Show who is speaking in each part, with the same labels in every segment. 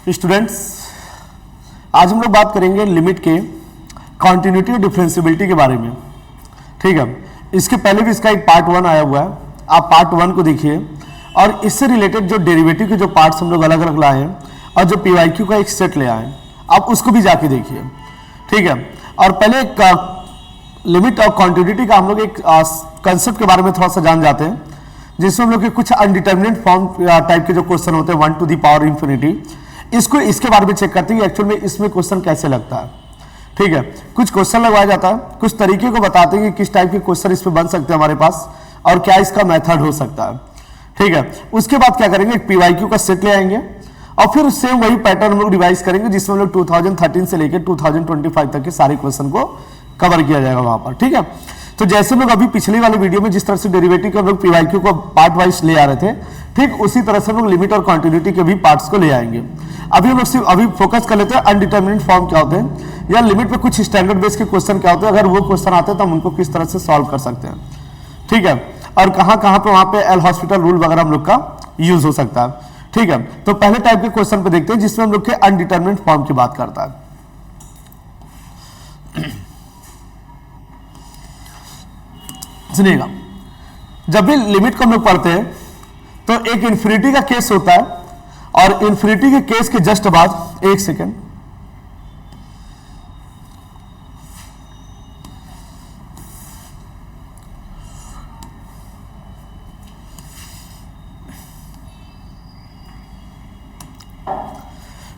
Speaker 1: Students, आज हम लोग बात करेंगे लिमिट के कॉन्टिन्यूटी और डिफरेंशियबिलिटी के बारे में। ठीक है, इसके पहले भी इसका एक पार्ट 1 आया हुआ है, आप पार्ट 1 को देखिए और इससे रिलेटेड जो डेरिवेटिव के जो पार्ट्स हम लोग अलग अलग लाए हैं और जो पीवाईक्यू का एक सेट ले आए हैं, आप उसको भी जाके देखिए। ठीक है, और पहले लिमिट और कॉन्टिन्यूटी का हम लोग एक कंसेप्ट के बारे में थोड़ा सा जान जाते हैं, जिसमें हम लोग के कुछ अनडिटर्मिनेट फॉर्म टाइप के जो क्वेश्चन होते हैं 1 टू द पावर इंफिनिटी, इसको इसके बारे में चेक करते हैं कि एक्चुअल में इसमें क्वेश्चन कैसे लगता है। ठीक है, कुछ क्वेश्चन लगवाया जाता है, कुछ तरीके को बताते हैं कि किस टाइप के क्वेश्चन इसमें बन सकते हैं हमारे पास और क्या इसका मेथड हो सकता है। ठीक है, उसके बाद क्या करेंगे, एक पीवाईक्यू का सेट ले आएंगे और फिर सेम वही पैटर्न हम लोग रिवाइज करेंगे, जिसमें हम लोग 2013 से लेकर 2025 तक के सारे क्वेश्चन को कवर किया जाएगा वहां पर। ठीक है, तो जैसे लोग अभी पिछले वाले वीडियो में जिस तरह से डेरिवेटिव के हम लोग पीवाईक्यू को पार्ट वाइज ले आ रहे थे, ठीक उसी तरह से हम लोग लिमिट और कॉन्टिन्यूटी के भी पार्ट्स को ले आएंगे। अभी हम लोग सिर्फ अभी फोकस कर लेते हैं अनडिटर्मिनेट फॉर्म क्या होते हैं या लिमिट पे कुछ स्टैंडर्ड बेस के क्वेश्चन क्या होते हैं, अगर वो क्वेश्चन आते हैं तो हम उनको किस तरह से सॉल्व कर सकते हैं। ठीक है, और कहां कहां पे वहां पे एल हॉस्पिटल रूल वगैरह हम लोग का यूज हो सकता है। ठीक है, तो पहले टाइप के क्वेश्चन पे देखते हैं जिसमें हम लोग के अनडिटर्मिनेट फॉर्म की बात करता है। सुनिएगा, जब भी लिमिट को हम लोग पढ़ते हैं तो एक इन्फिनिटी का केस होता है और इन्फिनिटी के केस के जस्ट बाद, एक सेकेंड,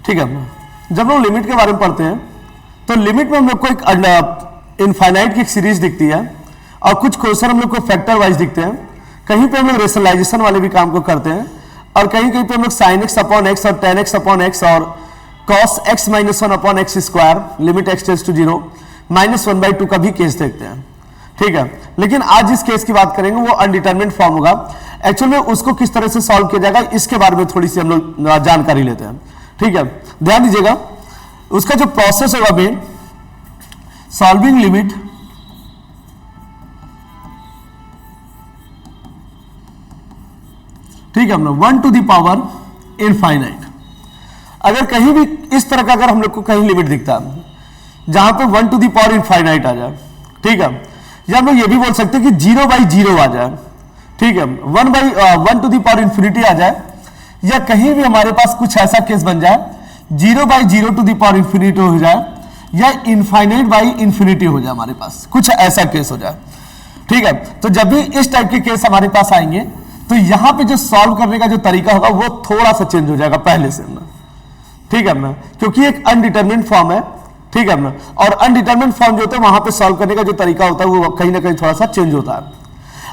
Speaker 1: ठीक है, जब हम लिमिट के बारे में पढ़ते हैं तो लिमिट में हम लोग को एक इनफाइनाइट की एक सीरीज दिखती है और कुछ क्वेश्चन हम लोग को फैक्टर वाइज दिखते हैं। कहीं पे हम लोग रेशनलाइजेशन वाले भी काम को करते हैं और कहीं कहीं पे हम लोग sin x अपॉन x और tan x अपॉन x और cos x minus 1 upon x square limit x tends to 0 -1/2 का भी केस देखते हैं। ठीक है, लेकिन आज जिस केस की बात करेंगे वो अनडिटर्मिनेट फॉर्म होगा। एक्चुअल में उसको किस तरह से सॉल्व किया जाएगा इसके बारे में थोड़ी सी हम लोग जानकारी लेते हैं। ठीक है, ध्यान दीजिएगा, उसका जो प्रोसेस होगा मेन सॉल्विंग लिमिट ठीक है, हम लोग 1 टू द पावर इनफाइनाइट, अगर कहीं भी इस तरह का अगर हम लोग को कहीं लिमिट दिखता है जहां पे 1 टू द पावर इनफाइनाइट आ जाए, ठीक है, या हम लोग ये भी बोल सकते हैं कि 0/0 आ जाए, ठीक है, 1 टू द पावर इंफिनिटी आ जाए, या कहीं भी हमारे पास कुछ ऐसा केस बन जाए 0/0 टू द पावर इंफिनिटी हो जाए या इनफाइनाइट बाई इंफिनिटी हो जाए, हमारे पास कुछ ऐसा केस हो जाए। ठीक है, तो जब भी इस टाइप के केस हमारे पास आएंगे तो यहां पे जो सॉल्व करने का जो तरीका होगा वो थोड़ा सा चेंज हो जाएगा पहले से ना। ठीक है ना, क्योंकि एक अनडिटर्मिनेट फॉर्म है। ठीक है ना, और अनडिटर्मिनेट फॉर्म जो होता है वहां पे सॉल्व करने का जो तरीका होता है वो कहीं ना कहीं थोड़ा सा चेंज होता है।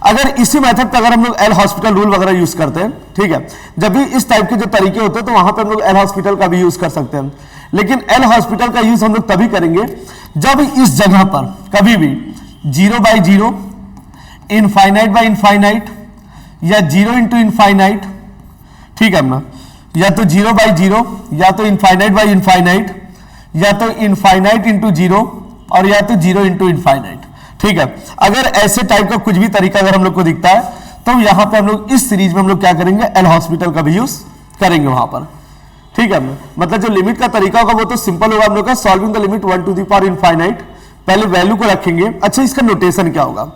Speaker 1: अगर इसी मेथड पे अगर हम लोग एल हॉस्पिटल रूल वगैरह यूज करते हैं, ठीक है, जब भी इस टाइप के जो तरीके होते हैं तो वहां पे हम लोग एल हॉस्पिटल का भी यूज कर सकते हैं, लेकिन एल हॉस्पिटल का यूज हम लोग तभी करेंगे जब इस जगह पर कभी भी 0/0 इनफाइनाइट बाई इनफाइनाइट या 0 इंटू इनफाइनाइट, ठीक है ना, या तो 0/0 या तो इनफाइनाइट बाई इनफाइनाइट या तो इनफाइनाइट इंटू 0 और या तो 0 इंटू इनफाइनाइट। ठीक है, अगर ऐसे टाइप का कुछ भी तरीका अगर हम लोग को दिखता है तो यहां पे हम लोग इस सीरीज में हम लोग क्या करेंगे, एल हॉस्पिटल का भी यूज करेंगे वहां पर। ठीक है, मतलब जो लिमिट का तरीका होगा वो तो सिंपल होगा हम लोग का, solving the limit 1 to the power infinite, पहले वैल्यू को रखेंगे। अच्छा, इसका नोटेशन क्या होगा,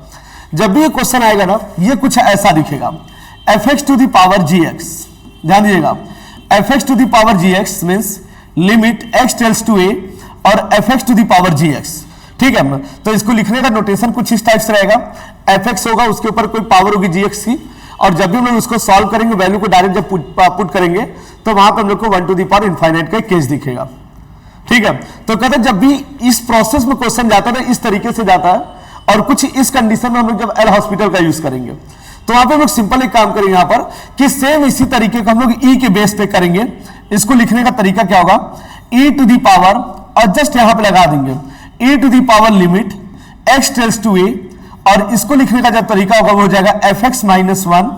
Speaker 1: जब भी ये क्वेश्चन आएगा ना ये कुछ ऐसा दिखेगा, fx to the power gx, ध्यान दीजिएगा, fx to the power gx means limit x tends to a और fx to the power gx। ठीक है ना, तो इसको लिखने का नोटेशन कुछ इस टाइप से रहेगा, fx होगा उसके ऊपर कोई पावर होगी gx की, और जब भी हम लोग उसको सॉल्व करेंगे वैल्यू को डायरेक्ट जब पुट करेंगे तो वहां पर हम लोग को 1 टू द पावर इनफाइनाइट का केस दिखेगा। ठीक है, तो कहते हैं जब भी इस प्रोसेस में क्वेश्चन जाता है इस तरीके से जाता है और कुछ इस कंडीशन में हम लोग जब एल हॉस्पिटल का यूज करेंगे तो वहां पे हम लोग सिंपल एक काम करेंगे यहां पर कि सेम इसी तरीके को हम लोग ई के बेस पे करेंगे। इसको लिखने का तरीका क्या होगा, ई टू द पावर और जस्ट यहां पे लगा देंगे e to the power limit x tends to a, और इसको लिखने का जो तरीका होगा वो हो जाएगा fx माइनस 1,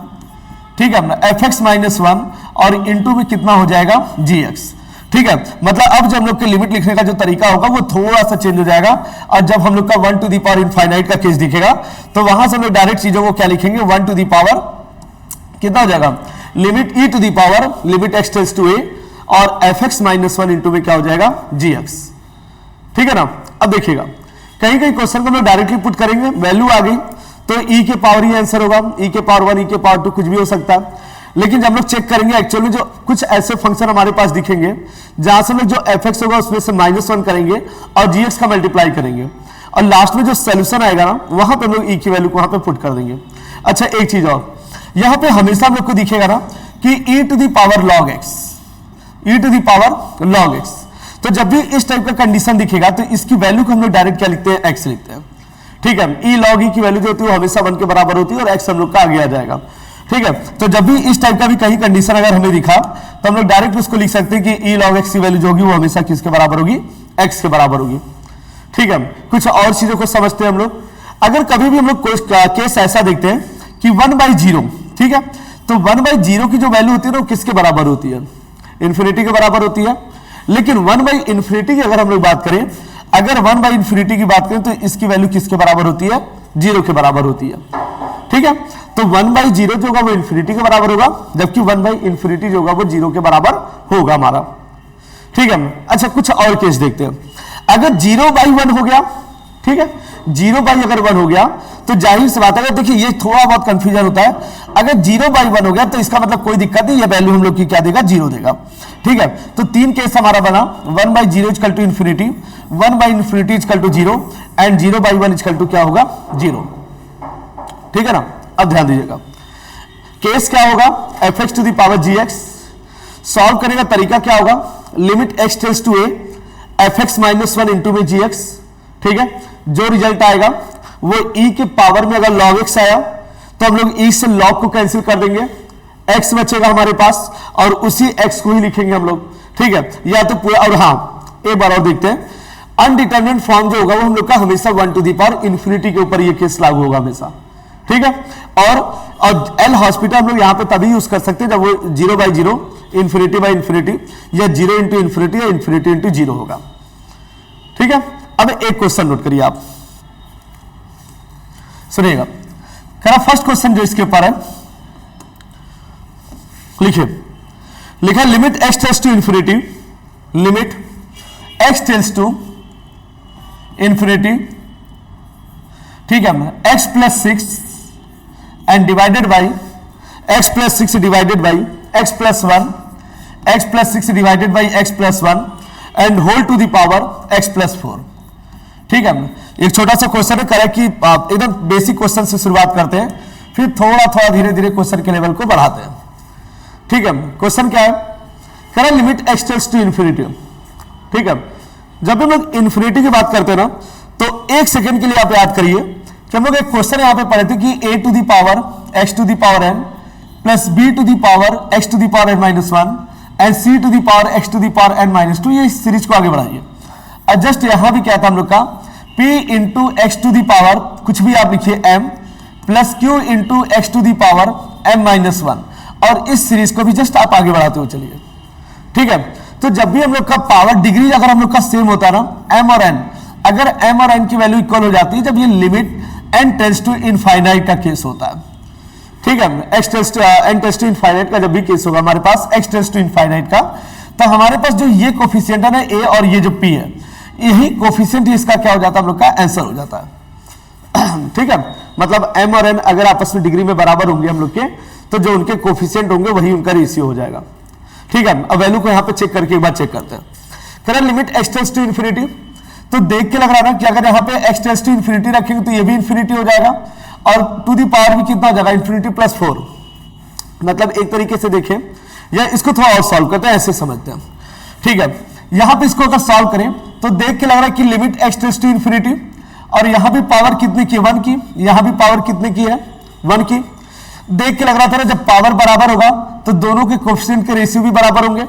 Speaker 1: ठीक है ना, fx माइनस 1 और इंटू में कितना हो जाएगा gx। ठीक है, मतलब अब जब हम लोग के लिमिट लिखने का जो तरीका होगा वो थोड़ा सा चेंज हो जाएगा, और जब हम लोग का 1 टू द पावर इनफाइनाइट का केस दिखेगा तो वहां से हम लोग डायरेक्ट चीजों को क्या लिखेंगे, 1 टू द पावर कितना हो जाएगा, limit e to the power limit x tends to a और f x minus one into में क्या हो जाएगा जी एक्स। ठीक है ना। अब देखिएगा कहीं कहीं क्वेश्चन को हम लोग डायरेक्टली पुट करेंगे, वैल्यू आ गई तो ई के पावर ही आंसर होगा, ई के पावर वन, ई के पावर टू, कुछ भी हो सकता है। लेकिन जब हम लोग चेक करेंगे एक्चुअल में जो कुछ ऐसे फंक्शन हमारे पास दिखेंगे जहां से हम लोग जो एफ एक्स होगा उसमें से माइनस वन करेंगे और जी एक्स का मल्टीप्लाई करेंगे और लास्ट में जो सोल्यूशन आएगा ना वहां पे हम लोग ई की वैल्यू को वहां पे पुट कर देंगे। अच्छा एक चीज और, यहां पे हमेशा हम लोग को दिखेगा ना कि e to the power log X, e to the power log X. तो जब भी इस टाइप का कंडीशन दिखेगा तो इसकी वैल्यू को हम लोग डायरेक्ट क्या लिखते हैं, एक्स लिखते हैं। ठीक है, ई लॉग ई की वैल्यू जो होती है वो हमेशा 1 के बराबर होती है और एक्स हम लोग का आगे आ जाएगा। ठीक है, तो जब भी इस टाइप का भी कहीं कंडीशन अगर हमें दिखा तो हम लोग डायरेक्ट उसको लिख सकते हैं कि ई लॉग एक्स की वैल्यू जो होगी वो हमेशा किसके बराबर होगी, एक्स के बराबर होगी। ठीक है, कुछ और चीजों को समझते हैं हम लोग। अगर कभी भी हम लोग केस ऐसा देखते हैं कि 1/0, ठीक है, तो 1/0 की जो वैल्यू होती है ना वो किसके बराबर होती है, इन्फिनिटी के बराबर होती है। लेकिन 1/∞ की अगर हम लोग बात करें, अगर 1/∞ की बात करें तो इसकी वैल्यू किसके बराबर होती है, 0 के बराबर होती है। ठीक है, तो 1/0 जो होगा वो इन्फिनिटी के बराबर होगा, जबकि 1/∞ जो होगा वो 0 के बराबर होगा हमारा। ठीक है, अच्छा कुछ और केस देखते हैं। अगर 0/1 हो गया, ठीक है, 0/1 हो गया तो जाहिर सी बात है, देखिए ये थोड़ा बहुत कंफ्यूजन होता है। अगर 0/1 हो गया तो इसका मतलब कोई दिक्कत नहीं, ये वैल्यू हम लोग की क्या देगा, 0 देगा। ठीक है, तो 3 केस हमारा बना, 1/0 equal to infinity, 1/∞ equal to 0 and 0/1 equal to क्या होगा, 0। ठीक है ना। अब ध्यान दीजिएगा केस क्या होगा, f x to the power ji x. Solve करने का तरीका क्या होगा, limit x tends to a f x minus one into में जी एक्स। ठीक है, जो रिजल्ट आएगा वो ई के पावर में अगर log x आया तो हम लोग ई से log को कैंसिल कर देंगे, x बचेगा हमारे पास और उसी x को ही लिखेंगे हम लोग। ठीक है, या तो पूरा, और हाँ एक बार और देखते हैं, अनडिटरमिनेट फॉर्म जो होगा वो हम लोग का हमेशा 1 टू द पावर इन्फिनिटी के ऊपर ये केस लागू होगा हमेशा। ठीक है, और एल हॉस्पिटल हम लोग यहां पे तभी यूज कर सकते हैं जब वो 0/0, इन्फिनिटी या 0 इंटू इन्फिनिटी या इन्फिनिटी इंटू 0 होगा। ठीक है, अब एक क्वेश्चन नोट करिए आप, सुनिएगा। करा फर्स्ट क्वेश्चन जो इसके ऊपर है, लिखिए, लिखा limit x tends to infinity, limit x tends to infinity. ठीक है, x plus 6 and divided by x plus 6 divided by x plus 1, x plus 6 divided by x plus 1 and whole to the power x plus 4। ठीक है, एक छोटा सा question है, correct कि एकदम बेसिक क्वेश्चन से शुरुआत करते हैं, फिर थोड़ा थोड़ा धीरे धीरे क्वेश्चन के लेवल को बढ़ाते हैं। ठीक है, क्वेश्चन क्या है, करें limit x tends to infinity. ठीक है, जब हम लोग इन्फिनिटी की बात करते हैं ना तो एक सेकंड के लिए आप याद करिए कि हम लोग एक क्वेश्चन यहां पे पढ़े थे कि a to the power x to the power n plus b to the power x to the power n minus 1 and c to the power x to the power n minus 2, ये series को आगे बढ़ाइए। और just यहां भी क्या था हम लोग का, p into x to the power कुछ भी आप लिखिए m plus q into x to the power m minus 1, और इस सीरीज को भी जस्ट आप आगे बढ़ाते हुए चलिए। ठीक है, तो जब भी हम लोग का पावर डिग्री अगर हम लोग का सेम होता है ना, m और n, अगर m और n की वैल्यू इक्वल हो जाती है जब ये limit n tends to infinite का केस होता है। ठीक है, n टेंड्स टू इनफाइनाइट का जब भी केस होगा हमारे पास x टेंड्स टू इनफाइनाइट का, तो हमारे पास जो ये कोफिशिएंट है ना a और ये जो p है, यही कोफिशिएंट इसका क्या हो जाता है, हम लोग का आंसर हो जाता है। ठीक है, मतलब m और n अगर आपस में डिग्री में बराबर होंगे हम लोग के, तो जो उनके कोफिशिएंट होंगे वही उनका रेशियो हो जाएगा। ठीक है, अब वैल्यू को यहां पे चेक करके एक बार चेक करते हैं। करें limit x tends to infinity, तो देख के लग रहा है ना कि अगर यहाँ पे x टेंड्स टू इन्फिनिटी रखेंगे तो ये भी इन्फिनिटी हो जाएगा और टू दी पावर भी कितना हो जाएगा, इन्फिनिटी प्लस 4। मतलब एक तरीके से देखें, या इसको थोड़ा और सॉल्व करते हैं, ऐसे समझते हैं। ठीक है, यहाँ पे इसको अगर सॉल्व करें तो देख के लग रहा है कि limit x tends to infinity, और यहाँ भी पावर कितने की है, 1 की, यहाँ भी पावर कितने की है, 1 की। देख के लग रहा था ना जब पावर बराबर होगा तो दोनों के कोएफिशिएंट के रेशियो भी बराबर होंगे,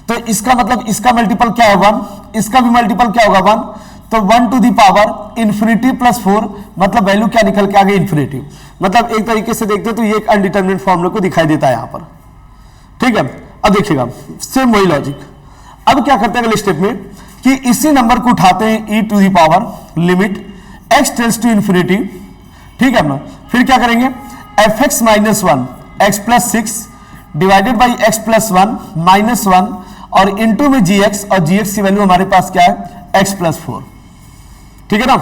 Speaker 1: तो इसका मतलब इसका मल्टीपल क्या है, 1, इसका भी मल्टीपल क्या होगा, 1, तो 1 to the power infinity plus 4, मतलब वैल्यू क्या निकल के आ गई, इन्फिनिटी। मतलब एक तरीके से देखते हैं तो ये एक अनडिटरमिनेट फॉर्मूला को दिखाई देता है यहां पर। ठीक है, अब देखिएगा सेम वही लॉजिक। अब क्या करते हैं अगले स्टेप में कि इसी नंबर को उठाते हैं e to the power limit x tends to infinity. ठीक है ना, फिर क्या करेंगे, f x minus 1 x plus 6 divided by x plus 1 minus 1 और इनटू में gx, और gx की वैल्यू हमारे पास क्या है x+4। ठीक है ना,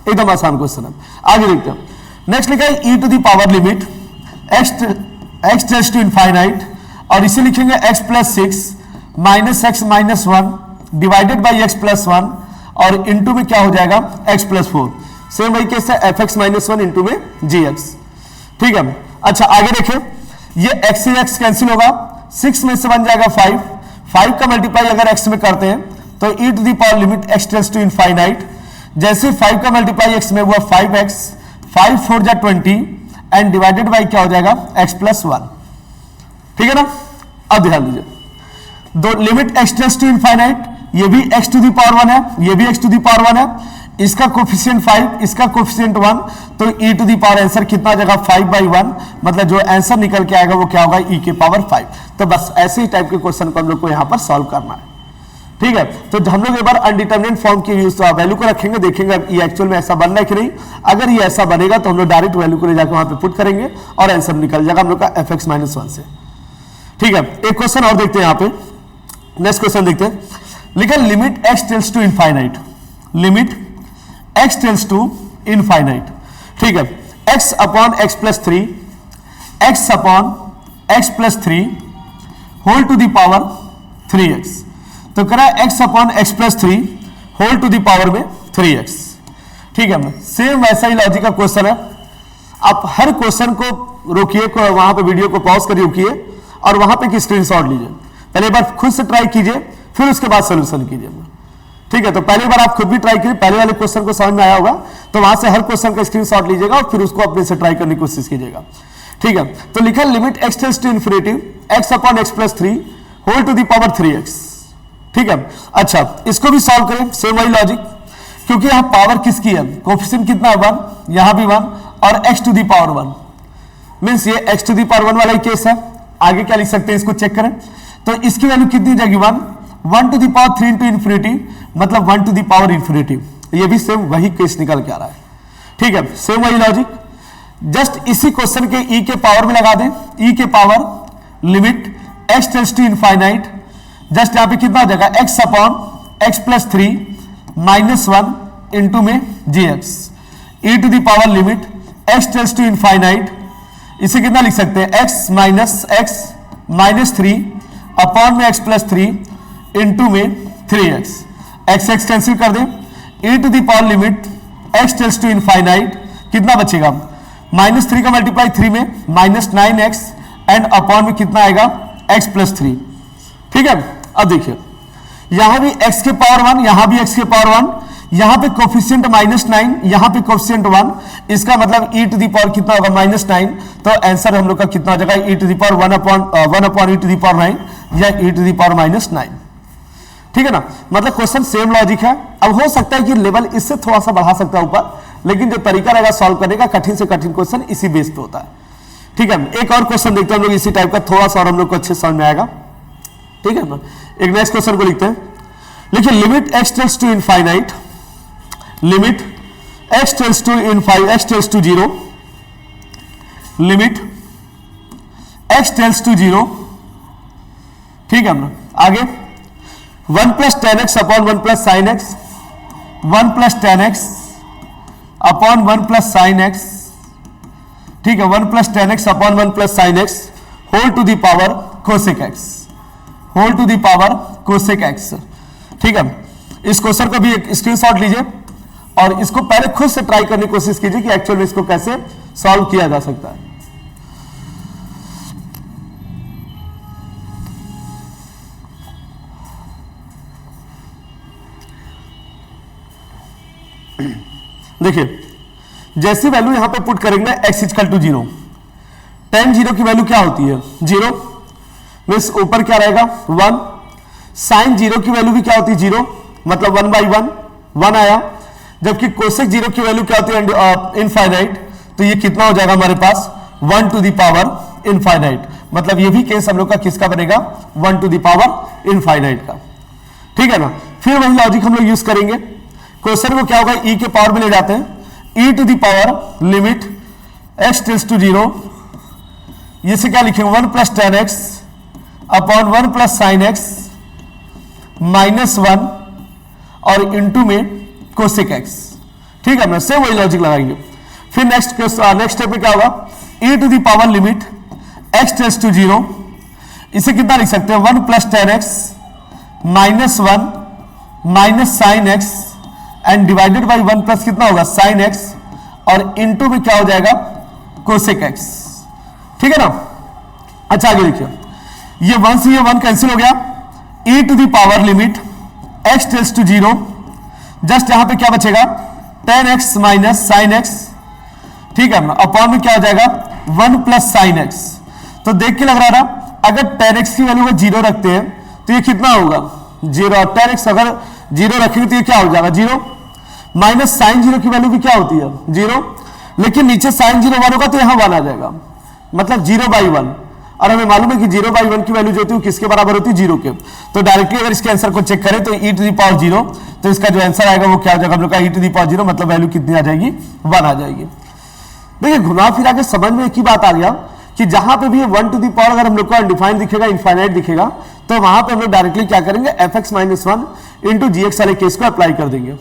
Speaker 1: एकदम आसान क्वेश्चन है। आगे देखते हैं, नेक्स्ट लिखा है e to the power limit x tends to infinite, और इसे लिखेंगे x+6 minus x minus 1 divided by x+1, और इनटू में क्या हो जाएगा x+4। सेम वही केस है fx-1 इनटू में gx। ठीक है, अच्छा आगे देखें, ये x से x कैंसिल होगा, 6 में से बन जाएगा 5 का मल्टीप्लाई अगर x में करते हैं तो e to the power limit x tends to infinite, जैसे 5 का मल्टीप्लाई x में हुआ 5x, 5 4 जा 20 एंड डिवाइडेड बाई क्या हो जाएगा x+1। ठीक है ना, अब ध्यान दीजिए, दो limit x tends to infinite, ये भी x टू द पावर 1 है, ये भी x टू द पावर 1 है, इसका कोफिशिएंट 5, इसका कोफिशिएंट 1, तो e to the power answer कितना आ जाएगा 5/1, मतलब जो आंसर निकल के आएगा वो क्या होगा e के पावर 5। तो बस ऐसे ही टाइप के क्वेश्चन को हम लोग को यहाँ पर सॉल्व करना है। ठीक है, तो हम लोग एक बार अनडिटरमिनेट फॉर्म की वैल्यू को रखेंगे, देखेंगे ये एक्चुअल में ऐसा बन रहा है कि नहीं। अगर ये ऐसा बनेगा तो हम लोग डायरेक्ट वैल्यू को ले जाकर वहां पे पुट करेंगे और आंसर निकल जाएगा हम लोग का fx-1 से। ठीक है, एक क्वेश्चन और देखते हैं यहाँ पे, नेक्स्ट क्वेश्चन देखते हैं, लिखा limit x tends to infinite, limit x tends to infinite. ठीक है, x upon x+3, x upon x+3 whole to the power 3x, तो करा x upon x+3 whole to the power में 3x। ठीक है, सेम वैसा ही लॉजिक का question है। आप हर क्वेश्चन को रोकिए, वहां पे वीडियो को पॉज करिए, रोकिए और वहां पे की स्क्रीनशॉट लीजिए, पहले बार खुद से ट्राई कीजिए, फिर उसके बाद सोल्यूशन कीजिए। ठीक है, तो पहली बार आप खुद भी ट्राई कीजिए, पहले वाले क्वेश्चन को समझ में आया होगा तो वहां से हर क्वेश्चन का स्क्रीनशॉट लीजिएगा और फिर उसको अपने से ट्राई करने की कोशिश कीजिएगा। ठीक है, तो लिखा limit x tends to infinity x upon x+3 whole to the power 3x। ठीक है, अच्छा इसको भी सॉल्व करें, सेम वही लॉजिक, क्योंकि यहां पावर किसकी है, कोफिशिएंट कितना है 1, यहां भी 1 और x to the power 1, means ये x टू द पावर 1 वाला ही केस है। आगे क्या लिख सकते हैं, इसको चेक करें, तो इसकी वैल्यू कितनी जाएगी 1 to the power 3 into infinity, मतलब 1 टू द पावर इन्फिनिटी। ये भी सेम वही केस निकल के आ रहा है। ठीक है, सेम वही लॉजिक, जस्ट इसी क्वेश्चन के e के पावर में लगा दें, e के power limit x tends to infinite, just यहां पे कितना हो जाएगा x अपॉन x+3 -1 इंटू में gx, e to the power limit x tends to infinite, इसे कितना लिख सकते हैं x माइनस 3 अपॉन में x+3 इंटू में 3x, x कैंसिल कर दें, e to the power limit x tends to infinite, कितना बचेगा -3 का मल्टीप्लाई 3 में -9x एंड अपॉन में कितना आएगा x+3। ठीक है, अब देखिए यहां भी x के पावर 1, यहां भी x के पावर 1, यहां पे कोफिशिएंट -9, यहां पे कोफिशिएंट 1, इसका मतलब e टू द पावर कितना होगा -9, तो आंसर हम लोग का कितना हो जाएगा e to the power 1 upon e to the power 9 या e टू द पावर -9। ठीक है ना, मतलब क्वेश्चन सेम लॉजिक है। अब हो सकता है कि लेवल इससे थोड़ा सा बढ़ा सकता है ऊपर, लेकिन जो तरीका रहेगा सॉल्व करने का, कठिन से कठिन क्वेश्चन इसी बेस पे होता है। ठीक है, एक और क्वेश्चन देखते हैं हम लोग इसी टाइप का, थोड़ा सा और हम लोग को अच्छे समझ में आएगा। ठीक है ना, एक नेक्स्ट क्वेश्चन को लिखते हैं, लिखिए limit x tends to infinite, limit x tends to 0, limit x tends to 0। ठीक है, आगे 1 + tan x upon 1 + sin x, 1 + tan x upon 1 + sin x। ठीक है, 1 + tan x upon 1 + sin x whole to the power cosec x, whole to the power cosec x। ठीक है, इस question को भी एक स्क्रीनशॉट लीजिए और इसको पहले खुद से ट्राई करने की कोशिश कीजिए कि एक्चुअल में इसको कैसे सॉल्व किया जा सकता है। देखिए जैसी वैल्यू यहां पे पुट करेंगे x = 0, tan 0 की वैल्यू क्या होती है 0, मींस ऊपर क्या रहेगा 1, sin 0 की वैल्यू भी क्या होती है 0, मतलब 1/1 1 आया, जबकि कोसेक 0 की वैल्यू क्या होती है इनफाइनाइट, तो ये कितना हो जाएगा हमारे पास 1 टू द पावर इनफाइनाइट, मतलब ये भी केस हम लोग का किसका बनेगा 1 टू द पावर इनफाइनाइट का। ठीक है ना, फिर वही लॉजिक हम लोग यूज करेंगे, क्वेश्चन को क्या होगा e के पावर में ले जाते हैं, e to the power limit x tends to 0, ये से क्या लिखेंगे 1 + tan x upon 1 + sin x -1 और इंटू में कोसेक एक्स। ठीक है, मैं सेम वही लॉजिक लगाएंगे। फिर नेक्स्ट स्टेप में क्या होगा, e to the power limit x tends to 0, इसे कितना लिख सकते हैं 1 + tan x -1 minus sine x and divided by 1 plus कितना होगा sin x और इंटू में क्या हो जाएगा कोसेक एक्स। ठीक है ना। अच्छा आगे देखिए, ये 1 से ये 1 कैंसिल हो गया, e to the power limit x tends to 0, just यहां पे क्या बचेगा tan x minus sine x. ठीक है, अपॉन में क्या हो जाएगा 1 + sin x। तो देख के लग रहा था अगर tan x की वैल्यू को 0 रखते हैं तो ये कितना होगा 0, और tan x अगर 0 रखेंगे तो ये क्या हो जाएगा 0, माइनस साइन 0 की वैल्यू भी क्या होती है 0, लेकिन नीचे साइन 0 1 होगा तो यहां 1 आ जाएगा, मतलब 0/1। और हमें मालूम है कि 0/1 की वैल्यू जो होती है किसके बराबर होती है 0 के। तो डायरेक्टली अगर इसके आंसर को चेक करें तो e टू द पावर 0, तो इसका जो आंसर आएगा वो क्या हो जाएगा हम लोग का e टू द पावर 0, मतलब वैल्यू कितनी आ जाएगी 1 आ जाएगी। देखिए घुमा फिरा के समझ में एक ही बात आ गया कि जहां पे भी 1 टू द पावर अगर हम लोग को अनडिफाइंड दिखेगा, इनफाइनाइट दिखेगा, तो वहां पे हम लोग डायरेक्टली क्या करेंगे fx - 1 इंटू gx वाले केस को अप्लाई कर देंगे।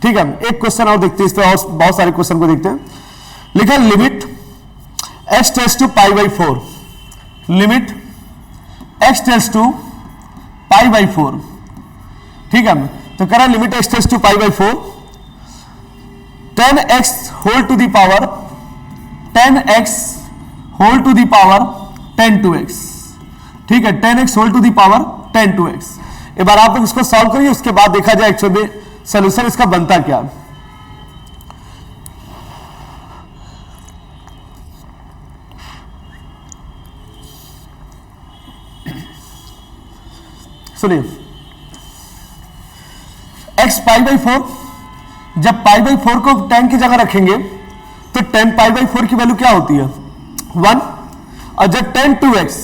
Speaker 1: ठीक है, एक क्वेश्चन और देखते हैं, इस पे और बहुत सारे क्वेश्चन को देखते हैं। लिखा limit x tends to π/4, limit x tends to π/4। ठीक है, तो करा limit x tends to π/4, 10x whole to the power 10x whole to the power 10×2x। ठीक है, 10x whole to the power 10×2x। एक बार आप इसको सॉल्व करिए, उसके बाद देखा जाए एक्चुअली में सॉल्यूशन इसका बनता क्या। सुनिए, x π/4, जब π/4 को 10 की जगह रखेंगे तो 10 π/4 की वैल्यू क्या होती है 1, और जब 10×2x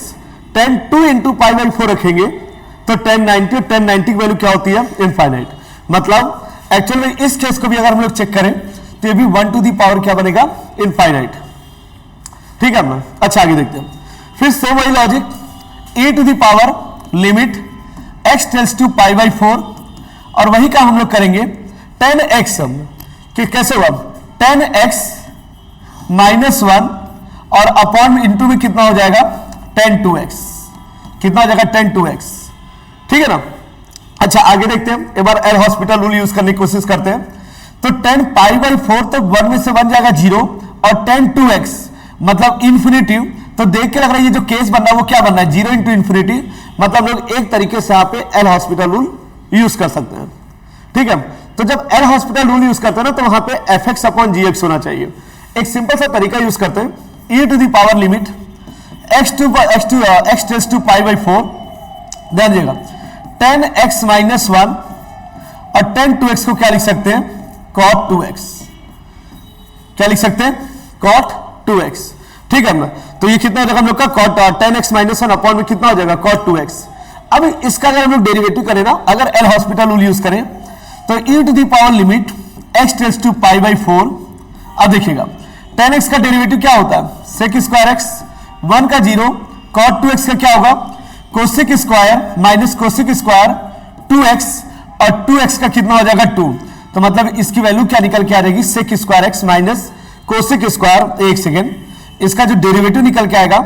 Speaker 1: 10 इंटू π/4 रखेंगे तो 1090, और 1090 की वैल्यू क्या होती है इनफाइनाइट। मतलब एक्चुअल में इस केस को भी अगर हम लोग चेक करें तो ये भी 1 टू द पावर क्या बनेगा इनफाइनाइट। ठीक है ना। अच्छा आगे देखते हैं, फिर सेम वही logic, e to the power limit x tends to π/4, और वही काम हम लोग करेंगे 10x कि कैसे हुआ 10x -1 और अपॉन इंटू में कितना हो जाएगा 10×2x, कितना हो जाएगा 10×2x। ठीक है ना। अच्छा आगे देखते हैं, एक बार एल हॉस्पिटल रूल यूज करने की कोशिश करते हैं। तो 10 π/4 तो 1 में से बन जाएगा 0, और 10×2x मतलब इन्फिनिटिव, तो देख के लग रहा है ये जो केस बन रहा है वो क्या बन रहा है 0 × इन्फिनिटी, मतलब लोग एक तरीके से यहाँ पे एल हॉस्पिटल रूल यूज कर सकते हैं। ठीक है, तो जब एल हॉस्पिटल रूल यूज करते हैं ना तो वहां पे fx/gx होना चाहिए। एक सिंपल सा तरीका यूज करते हैं, e to the power limit x tends to π/4, ध्यान दीजिएगा 10x - 1 और 10×2x को क्या लिख सकते हैं cot 2x, क्या लिख सकते हैं cot 2x। ठीक है ना, तो ये कितना हो जाएगा हम लोग का cot 10x - 1 अपॉन में कितना हो जाएगा cot 2x। अब इसका अगर हम लोग डेरिवेटिव करें ना, अगर एल हॉस्पिटल रूल यूज करें तो e to the power limit x tends to π/4, अब देखिएगा 10x का डेरिवेटिव क्या होता है sec² x, 1 का 0, cot 2x का क्या होगा cosec square minus cosec square 2x, और 2x का कितना हो जाएगा 2, तो मतलब इसकी वैल्यू क्या निकल के आ जाएगी sec² x minus cosec square, एक सेकेंड, इसका जो डेरिवेटिव निकल के आएगा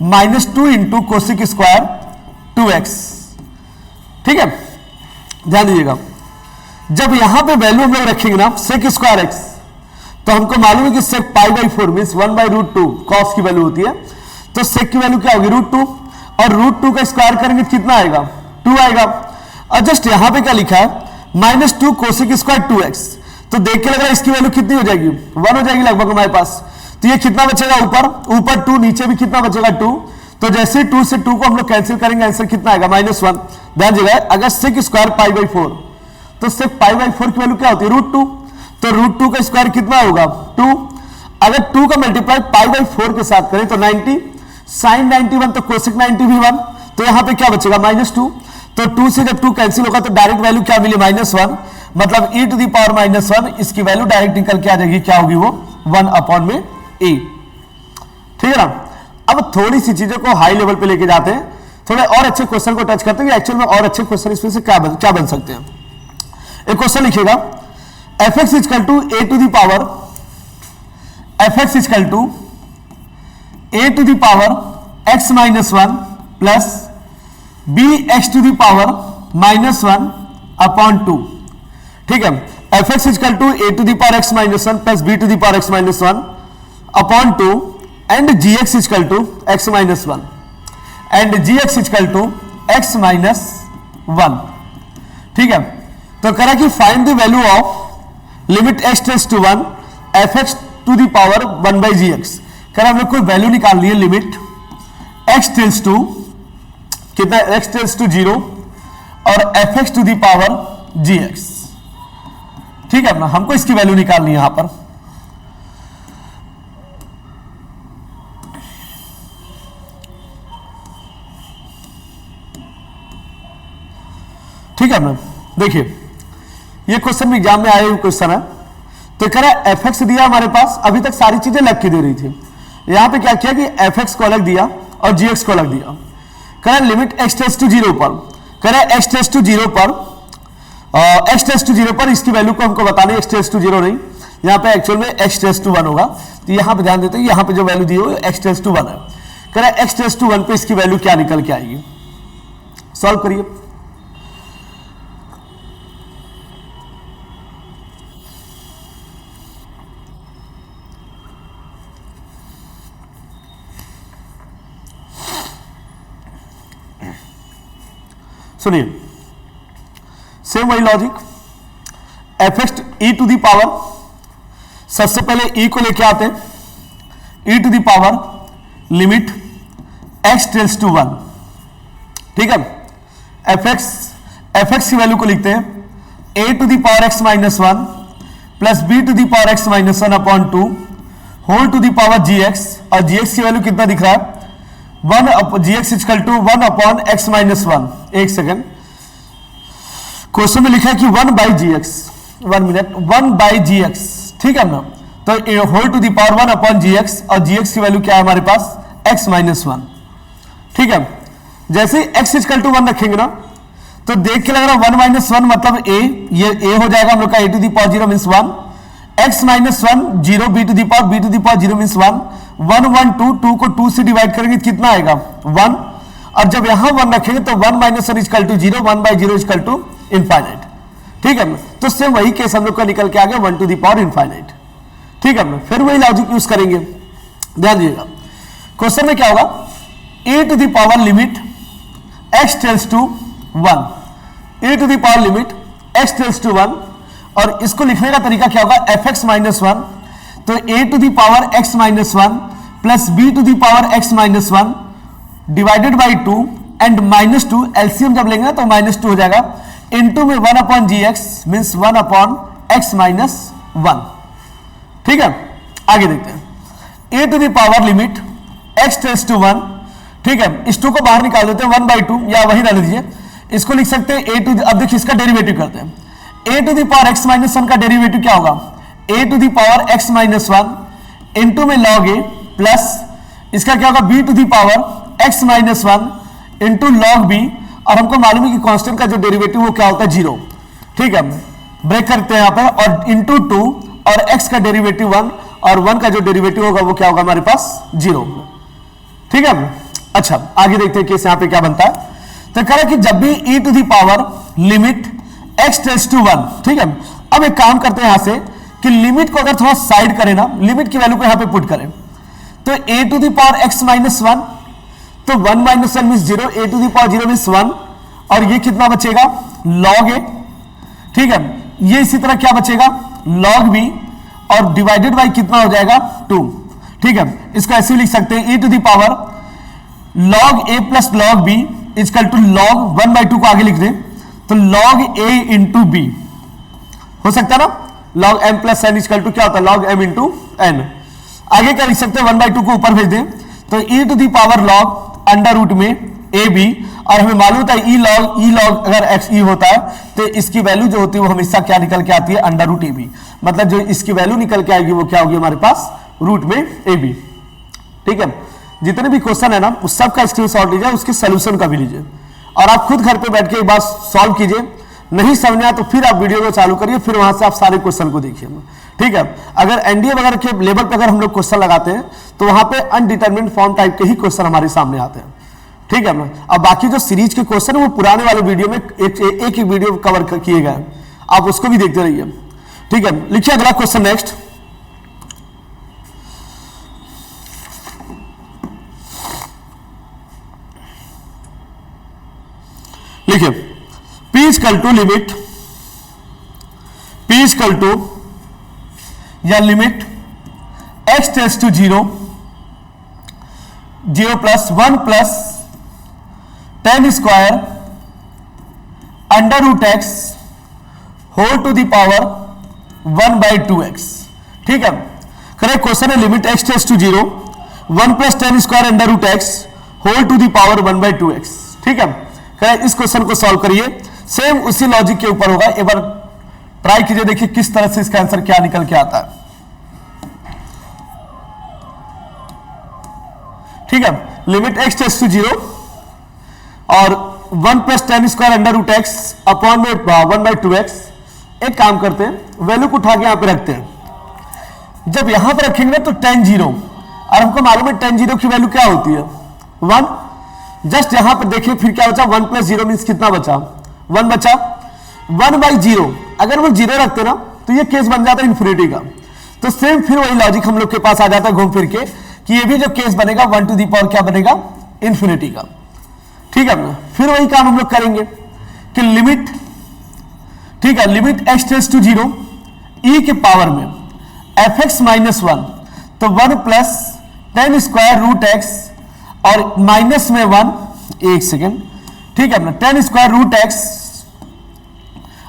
Speaker 1: -2 इंटू कोसेक स्क्वायर 2x। ठीक है, ध्यान दीजिएगा जब यहां पे वैल्यू हम लोग रखेंगे ना sec² x, तो हमको मालूम है कि sec π/4 मींस 1/√2 cos की वैल्यू होती है, तो sec की वैल्यू क्या होगी √2, और √2 का स्क्वायर करेंगे कितना आएगा 2 आएगा। और जस्ट यहां पे क्या लिखा है -2 कोसेक स्क्वायर 2x, तो देख के लग रहा है इसकी वैल्यू कितनी हो जाएगी 1 हो जाएगी लगभग हमारे पास। तो ये कितना बचेगा ऊपर 2, नीचे भी कितना बचेगा 2, तो जैसे 2 से 2 को हम लोग कैंसिल करेंगे आंसर कितना आएगा -1। ध्यान दीजिएगा अगर sec² π/4 तो sec π/4 की वैल्यू क्या होती है √2, तो √2 का स्क्वायर कितना होगा 2, अगर 2 का मल्टीप्लाई π/4 के साथ करें तो 90, sin 91 तो कोसेक 90 भी 1, तो यहां पे क्या बचेगा -2, तो 2 से जब 2 कैंसिल होगा तो डायरेक्ट वैल्यू क्या मिली -1, मतलब e टू द पावर -1, इसकी वैल्यू डायरेक्ट निकल के आ जाएगी क्या होगी वो 1 में e। ठीक है ना। अब थोड़ी सी चीजों को हाई लेवल पे लेके जाते हैं, थोड़े और अच्छे क्वेश्चन को टच करते हैं, एक्चुअल में और अच्छे क्वेश्चन इसमें से क्या बन सकते हैं। एक क्वेश्चन लिखिएगा, f x equal to a to the power, f x equal to a to the power x minus one plus b x to the power minus one upon two. ठीक है, F x equal to a to the power x minus one plus B to the power x minus one upon two and g x equal to x minus one and g x equal to x minus one. ठीक है, तो करा कि find the value of limit x tends to one f x to the power one by g x. करा हम लोग कोई value निकाल लिए लिमिट एक्स टेंड्स टू कितना, एक्स टेंड्स टू जीरो और f x to the power ji x. ठीक है ना, हमको इसकी वैल्यू निकालनी है यहां पर। ठीक है ना, देखिए ये क्वेश्चन एग्जाम में आए हुए क्वेश्चन है। तो कह रहा है एफ एक्स दिया हमारे पास, अभी तक सारी चीजें लग के दे रही थी, यहां पे क्या किया कि एफ एक्स को अलग दिया और जी एक्स को अलग दिया। कह रहा है limit x tends to zero पर, कह रहा है एक्स टेंड्स टू जीरो पर, एक्स टेंड्स टू जीरो पर इसकी वैल्यू को हमको बतानी, एक्स टेंड्स टू जीरो नहीं, यहां पे एक्चुअल में एक्स टेंड्स टू वन होगा। तो यहां पे ध्यान देते हैं, यहां पे जो वैल्यू दी हो एक्स टेंड्स टू वन है। कह रहा है एक्स टेंड्स टू वन पे इसकी वैल्यू क्या निकल के आएगी, सॉल्व करिए। सुनिए, सेम वही logic, F X e to the power, सबसे पहले ई को लेके आते हैं, e to the power limit x tends to one. ठीक है, एफ एक्स की वैल्यू को लिखते हैं A to the power x minus one plus B to the power x minus one upon two whole to the power ji x, और जी X की value कितना दिख रहा है, one, ji x equal to one upon x minus one. एक second, question में लिखा है कि one by g x, 1 minute, one by g x. ठीक है ना, तो whole to the power one upon ji x, और जी एक्स की वैल्यू क्या है हमारे पास, एक्स माइनस वन। ठीक है, जैसे ही एक्स इजकल टू वन रखेंगे ना, तो देख के लग रहा है वन माइनस वन मतलब ए, ये ए हो जाएगा हम लोग का, A to the power zero means one, X minus one zero, B to the power zero means one, one one two, two को टू से डिवाइड करेंगे कितना आएगा, वन, और जब यहां वन रखेंगे तो one minus one equal to zero, one by zero equal to infinite. ठीक है, तो सेम वही केस हम लोग का निकल के आ गया, one to the power infinite. ठीक है, फिर वही लॉजिक यूज करेंगे, ध्यान दीजिएगा। क्वेश्चन में क्या होगा, A to the power limit x tends to one, A to the power limit x tends to one, और इसको लिखने का तरीका क्या होगा, एफ एक्स माइनस वन, तो A to the power x minus one plus B to the power x minus one divided by two and minus two, LCM जब लेंगे तो माइनस टू हो जाएगा, इनटू में वन अपॉन जी X means one upon x minus one. ठीक है, आगे देखते हैं, A to the power limit x tends to one. ठीक है, इस टू को बाहर निकाल देते हैं, वन बाई टू या वही डाल दीजिए, इसको लिख सकते हैं ए टू, अब देखिए इसका डेरिवेटिव करते हैं, A to the power x minus one का डेरिवेटिव क्या होगा, A to the power x minus one into में लॉग ए प्लस इसका क्या होगा, B to the power x minus one into log B, और हमको मालूम है कि कांस्टेंट का जो डेरिवेटिव वो क्या होता है, जीरो। ठीक है, ब्रेक करते हैं यहां पर, और इंटू टू, और एक्स का डेरिवेटिव वन, और वन का जो डेरिवेटिव होगा वो क्या होगा हमारे पास, जीरो। ठीक है, अच्छा आगे देखते हैं केस यहां पे क्या बनता है। तो कह रहा है कि जब भी e to the power limit x tends to one, ठीक है, अब एक काम करते हैं यहां से कि लिमिट को अगर थोड़ा साइड करें ना, लिमिट की वैल्यू को यहां पे पुट करें, तो a to the power x minus one, तो one minus one means zero, A to the power zero means one, और ये कितना बचेगा, लॉग ए। ठीक है, ये इसी तरह क्या बचेगा, लॉग बी, और डिवाइडेड बाई कितना हो जाएगा, टू। ठीक है, इसको ऐसे लिख सकते हैं, e to the power log A plus log b equal to log one by two को आगे लिख दें, तो लॉग ए इंटू बी हो सकता है ना, log m plus n equal to क्या होता है, लॉग एम इंटू एन। आगे क्या लिख सकते हैं, वन बाई टू को ऊपर भेज दें, तो e to the power log under root में ए बी, और हमें मालूम था ई लॉग अगर एक्स ई होता है तो इसकी वैल्यू जो होती है वो हमेशा क्या निकल के आती है, अंडर रूट ए बी, मतलब जो इसकी वैल्यू निकल के आएगी वो क्या होगी हमारे पास, रूट में ए बी। ठीक है, जितने भी क्वेश्चन है ना उस सब का स्क्रीनशॉट लीजिए, उसके सोल्यूशन का भी लीजिए और आप खुद घर पे बैठ के एक बार सॉल्व कीजिए। नहीं समझ आया तो फिर आप वीडियो को चालू करिए, फिर वहां से आप सारे क्वेश्चन को देखिए, ठीक है। अगर एनडीए वगैरह के लेवल पे अगर हम लोग क्वेश्चन लगाते हैं तो वहां पे अनडिटरमिन्ड फॉर्म टाइप के ही क्वेश्चन हमारे सामने आते हैं, ठीक है। अब बाकी जो सीरीज के क्वेश्चन है वो पुराने वाले वीडियो में एक वीडियो कवर किए गए, आप उसको भी देखते रहिए, ठीक है। लिखिए अगला क्वेश्चन नेक्स्ट। लिखिए P equal to limit, P equal to या लिमिट x टेंड्स टू 0 प्लस 1 plus 10 square under root X whole to the power 1/2x, ठीक है। करेक्ट क्वेश्चन है limit x tends to 0 1 plus 10 square under root X whole to the power 1/2x, ठीक है। Correct, इस question को solve करिए, same उसी लॉजिक के ऊपर होगा। एक बार ट्राई कीजिए, देखिए किस तरह से इसका आंसर क्या निकल के आता है, ठीक है। लिमिट x टेंड्स टू 0 और 1 plus 10 square under root x upon में 1/2x। एक काम करते हैं, वैल्यू को उठा के यहां पे रखते हैं। जब यहां पे रखेंगे ना तो tan 0, और हमको मालूम है tan 0 की वैल्यू क्या होती है 1। जस्ट यहां पर देखिए फिर क्या बचा, 1 प्लस 0 मीन्स कितना बचा 1 बचा, 1/0। अगर वो 0 रखते ना तो ये केस बन जाता है इन्फिनिटी का। तो सेम फिर वही लॉजिक हम लोग के पास आ जाता है घूम फिर के कि ये भी जो केस बनेगा 1 टू दी पावर क्या बनेगा इन्फिनिटी का, ठीक है ना। फिर वही काम हम लोग करेंगे कि लिमिट, ठीक है, limit x tends to 0 e के पावर में fx माइनस 1, तो 1 प्लस 10 स्क्वायर रूट एक्स और माइनस में 1, एक सेकेंड, ठीक है ना, 10 square root x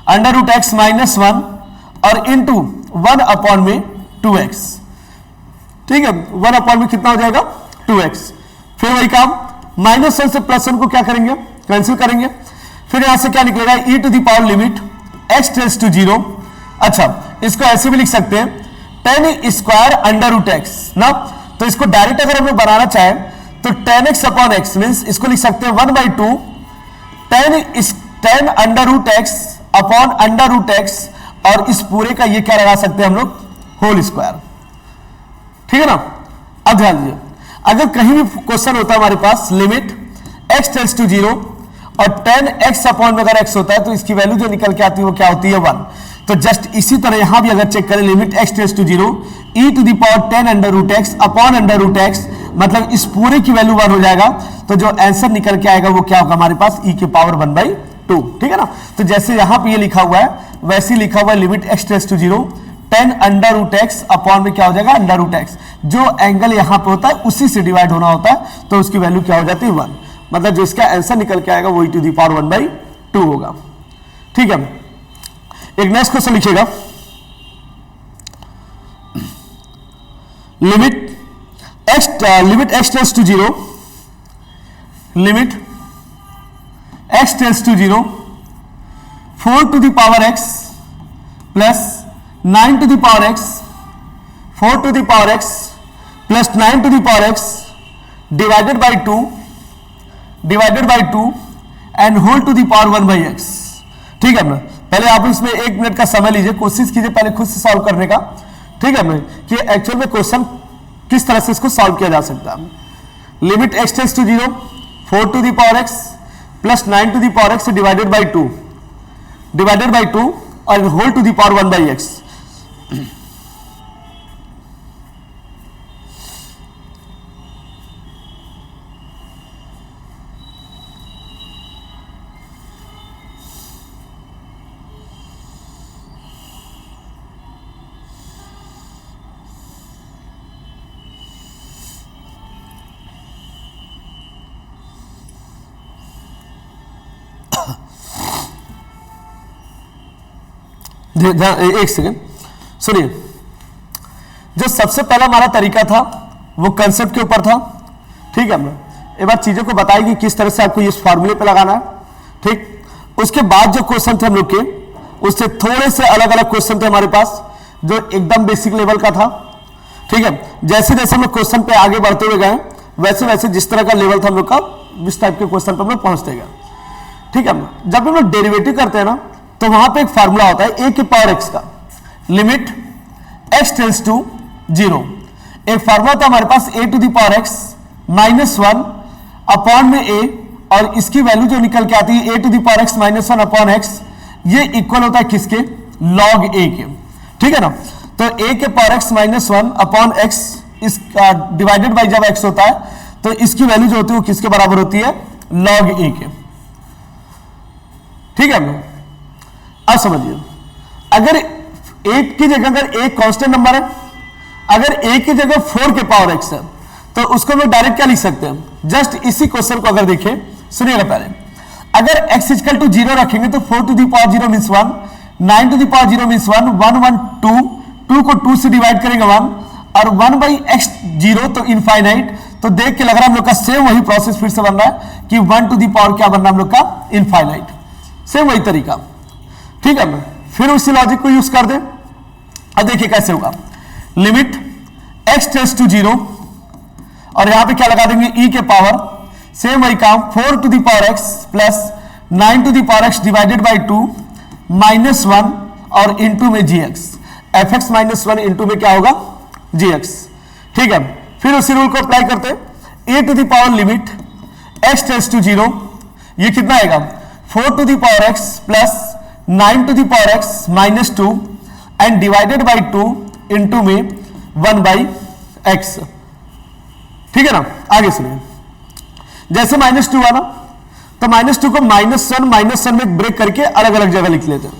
Speaker 1: under root x minus 1 और इंटू 1 अपॉन में 2x, ठीक है। 1 अपॉन में कितना हो जाएगा 2x। फिर वही काम माइनस 1 से प्लस 1 को क्या करेंगे, कैंसिल करेंगे। फिर यहां से क्या निकलेगा e to the power limit x tends to 0। अच्छा, इसको ऐसे भी लिख सकते हैं 10 स्क्वायर अंडर रूट एक्स ना, तो इसको डायरेक्ट अगर हम लोग बनाना चाहें तो 10x अपॉन एक्स मीन्स इसको लिख सकते हैं 1/2 10 under root x upon under root x, और इस पूरे का ये क्या लगा सकते हैं हम लोग होल स्क्वायर, ठीक है ना। अब ध्यान दीजिए, अगर कहीं भी क्वेश्चन होता है हमारे पास लिमिट x टेंड्स टू 0 और 10x अपॉन में अगर x होता है तो इसकी वैल्यू जो निकल के आती है वो क्या होती है 1। तो जस्ट इसी तरह यहां भी अगर चेक करें limit x tends to 0 e to the power 10 under root x upon under root x, मतलब इस पूरे की वैल्यू 1 हो जाएगा। तो जो आंसर निकल के आएगा वो क्या होगा हमारे पास e के पावर 1/2, ठीक है ना। तो जैसे यहां पे ये लिखा हुआ है वैसे ही लिखा हुआ है limit x tends to 0 10 under root x upon में क्या हो जाएगा अंडर रूट एक्स। जो एंगल यहां पे होता है उसी से डिवाइड होना होता है, तो उसकी वैल्यू क्या हो जाती है 1। मतलब जो इसका आंसर निकल के आएगा वो e टू द पावर 1/2 होगा, ठीक है। एक नेक्स्ट क्वेश्चन लिखिएगा, limit x tends to 0 limit x tends to 0 4 to the power x plus 9 to the power x 4 to the power x plus 9 to the power x divided by 2 and whole to the power 1/x, ठीक है ना। पहले आप इसमें 1 minute का समय लीजिए, कोशिश कीजिए पहले खुद से सॉल्व करने का, ठीक है ना, कि एक्चुअल में क्वेश्चन किस तरह से इसको सॉल्व किया जा सकता है। Limit x tends to 0 4 to the power x plus 9 to the power x divided by 2 और whole to the power 1/x। एक सेकेंड सुनिए, जो सबसे पहला हमारा तरीका था वो कंसेप्ट के ऊपर था, ठीक है। एक बार चीजों को बताएगी किस तरह से आपको इस फॉर्मूले पे लगाना है, ठीक। उसके बाद जो क्वेश्चन थे हम लोग के उससे थोड़े से अलग अलग क्वेश्चन थे हमारे पास जो एकदम बेसिक लेवल का था, ठीक है। जैसे जैसे हम क्वेश्चन पे आगे बढ़ते हुए गए वैसे वैसे जिस तरह का लेवल था हम लोग का, इस टाइप के क्वेश्चन पर हम लोग पहुंचते गए। ठीक है, जब हम लोग डेरिवेटिव करते हैं ना, तो वहां पे एक फार्मूला होता है a की पावर x का, लिमिट x टेंड्स टू 0। एक फार्मूला था हमारे पास a to the power x -1 upon में a, और इसकी वैल्यू जो निकल के आती है a to the power x -1 upon x, ये इक्वल होता है किसके, log a के। ठीक है ना, तो a के पावर x -1 अपॉन x इस डिवाइडेड बाई जब x होता है तो इसकी वैल्यू जो होती है वो किसके बराबर होती है, log a के। ठीक है, अब समझिए, अगर a की जगह अगर a कांस्टेंट नंबर है, अगर a की जगह 4 के पावर x है, तो उसको हम लोग डायरेक्ट क्या लिख सकते हैं, जस्ट इसी क्वेश्चन को अगर देखें, सुनिएगा पहले, अगर x इक्वल टू 0 रखेंगे तो 4 to the power 0 means 1, 9 to the power 0 means 1, 1 1 2, 2 को 2 से डिवाइड करेंगे 1, और 1 बाई x 0 तो इनफाइनाइट। तो देख के लग रहा है हम लोग का सेम वही प्रोसेस फिर से बन रहा है कि 1 टू द पावर क्या बन रहा है हम लोग का, इनफाइनाइट, सेम वही तरीका। ठीक है, फिर उसी लॉजिक को यूज कर दे। अब देखिए कैसे होगा, लिमिट x टेंड्स टू 0, और यहां पे क्या लगा देंगे, e के पावर, सेम वही काम, 4 to the power x plus 9 to the power x divided by 2 -1 और इंटू में gx, fx -1 इंटू में क्या होगा, gx। ठीक है, फिर उसी रूल को अप्लाई करते हैं, a to the power limit x tends to 0, ये कितना आएगा, 4 to the power x plus 9 to the power x -2 and divided by 2 into में 1 बाई x। ठीक है ना, आगे सुनिए, जैसे -2 आना तो -2 को -1 में ब्रेक करके अलग अलग जगह लिख लेते हैं,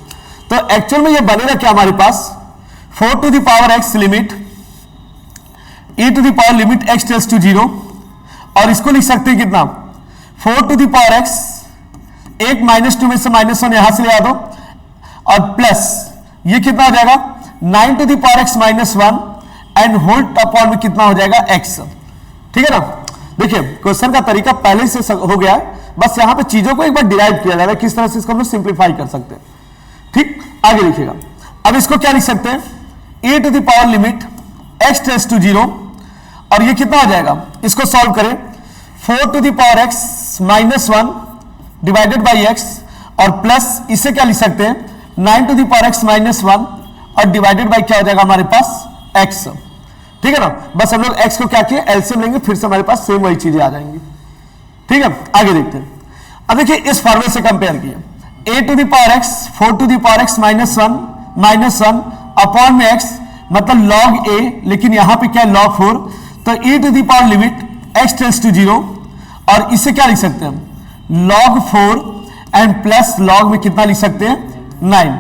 Speaker 1: तो एक्चुअल में ये बनेगा क्या हमारे पास, 4 to the power x limit e to the power limit x tends to 0, और इसको लिख सकते हैं कितना, 4 टू द पावर x, एक -2 में से -1 यहां से ले आ दो, और प्लस ये कितना हो जाएगा, 9 to the power x -1 and whole upon में कितना हो जाएगा, x। ठीक है ना, देखिए क्वेश्चन का तरीका पहले से हो गया है, बस यहां पे चीजों को एक बार डिराइव किया जा रहा है, किस तरह से इसको हम लोग सिंप्लीफाई कर सकते हैं। ठीक, आगे लिखिएगा, अब इसको क्या लिख सकते हैं, e to the power limit x tends to 0, और ये कितना हो जाएगा, इसको सॉल्व करें, 4 to the power x -1 divided by x, और प्लस इसे क्या लिख सकते हैं, 9 टू द पावर x -1 और डिवाइडेड बाई क्या हो जाएगा हमारे पास, x। ठीक है ना, बस हम लोग x को क्या किए, एलसीएम लेंगे, फिर से हमारे पास सेम वही चीजें आ जाएंगी। ठीक है, आगे देखते हैं। अब देखिए इस फॉर्मूले से कंपेयर किए, a to the power x 4 to the power x -1 upon में x, मतलब log a, लेकिन यहां पे क्या है, log 4, तो e to the power limit x tends to 0, और इसे क्या लिख सकते हैं, log 4 एंड प्लस log में कितना लिख सकते हैं, 9,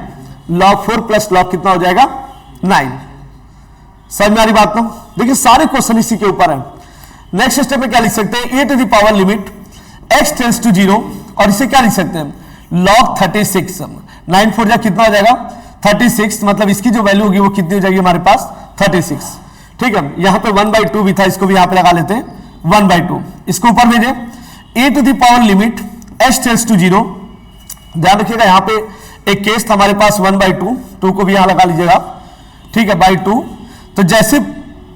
Speaker 1: log 4 प्लस log कितना हो जाएगा, 9। समझ में आ रही बात ना, देखिए सारे क्वेश्चन इसी के ऊपर है। नेक्स्ट स्टेप में क्या लिख सकते हैं, a to the power limit x tends to 0, और इसे क्या लिख सकते हैं, log 36, 9 4 जा कितना हो जाएगा, 36, मतलब इसकी जो वैल्यू होगी वो कितनी हो जाएगी हमारे पास, 36। ठीक है, यहां पे 1/2 भी था, इसको भी यहां पे लगा लेते हैं, 1/2, इसको ऊपर भेजे, a to the power limit x tends to 0, ध्यान रखिएगा यहां पे एक केस था हमारे पास 1/2, 2 को भी यहां लगा लीजिएगा। ठीक है, बाई 2, तो जैसे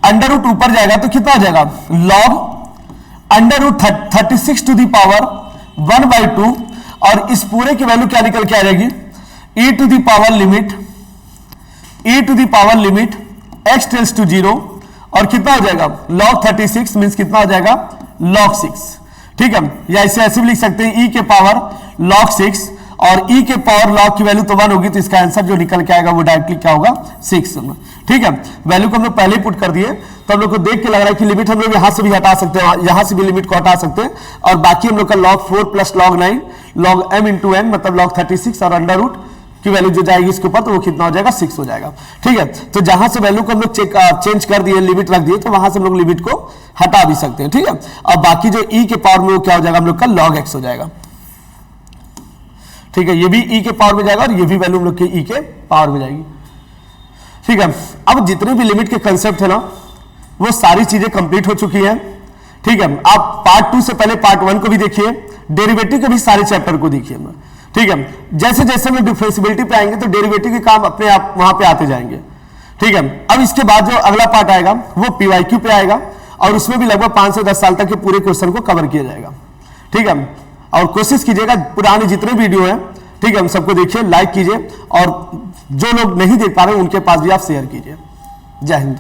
Speaker 1: अंडर रूट ऊपर जाएगा तो कितना हो जाएगा, log under root 36 to the power 1/2, और इस पूरे की वैल्यू क्या निकल के आ जाएगी, e to the power limit x tends to 0, और कितना हो जाएगा, log 36 मींस कितना हो जाएगा, log 6। ठीक है, या इसे ऐसे भी लिख सकते हैं, e के पावर log 6, और e के पावर log की वैल्यू तो 1 होगी, तो इसका आंसर जो निकल के आएगा वो डायरेक्टली क्या होगा, 6। ठीक है, वैल्यू को हम लोग पहले ही पुट कर दिए, तो हम लोग को देख के लग रहा है कि लिमिट हम लोग यहां से भी हटा सकते हैं, यहां से भी लिमिट को हटा सकते हैं, और बाकी हम लोग का log 4 plus log 9 log m into n, मतलब log 36, और अंडर रूट की वैल्यू जो जाएगी इसके ऊपर, तो वो कितना हो जाएगा, 6 हो जाएगा। ठीक है, तो जहां से वैल्यू को हम लोग चेंज कर दिए, लिमिट रख दिए, तो वहां से हम लोग लिमिट को हटा भी सकते हैं। ठीक है, और बाकी जो e के पावर में वो क्या हो जाएगा हम लोग का, log x हो जाएगा। ठीक है, ये भी e के पावर में जाएगा, और ये भी वैल्यू हम लोग के e के पावर में जाएगी। ठीक है, अब जितने भी लिमिट के कंसेप्ट है ना, वो सारी चीजें कंप्लीट हो चुकी हैं। ठीक है, आप पार्ट 2 से पहले पार्ट 1 को भी देखिए, डेरिवेटिव के भी सारे चैप्टर को देखिए। ठीक है, जैसे जैसे हम डिफरेंशियबिलिटी पे आएंगे तो डेरिवेटिव के काम अपने आप वहां पे आते जाएंगे। ठीक है, अब इसके बाद जो अगला पार्ट आएगा वो पीवाईक्यू पे आएगा, और उसमें भी लगभग 5 से 10 साल तक के पूरे क्वेश्चन को कवर किया जाएगा। ठीक है, और कोशिश कीजिएगा पुराने जितने वीडियो हैं, ठीक है, हम सबको देखिए, लाइक कीजिए, और जो लोग नहीं देख पा रहे उनके पास भी आप शेयर कीजिए। जय हिंद।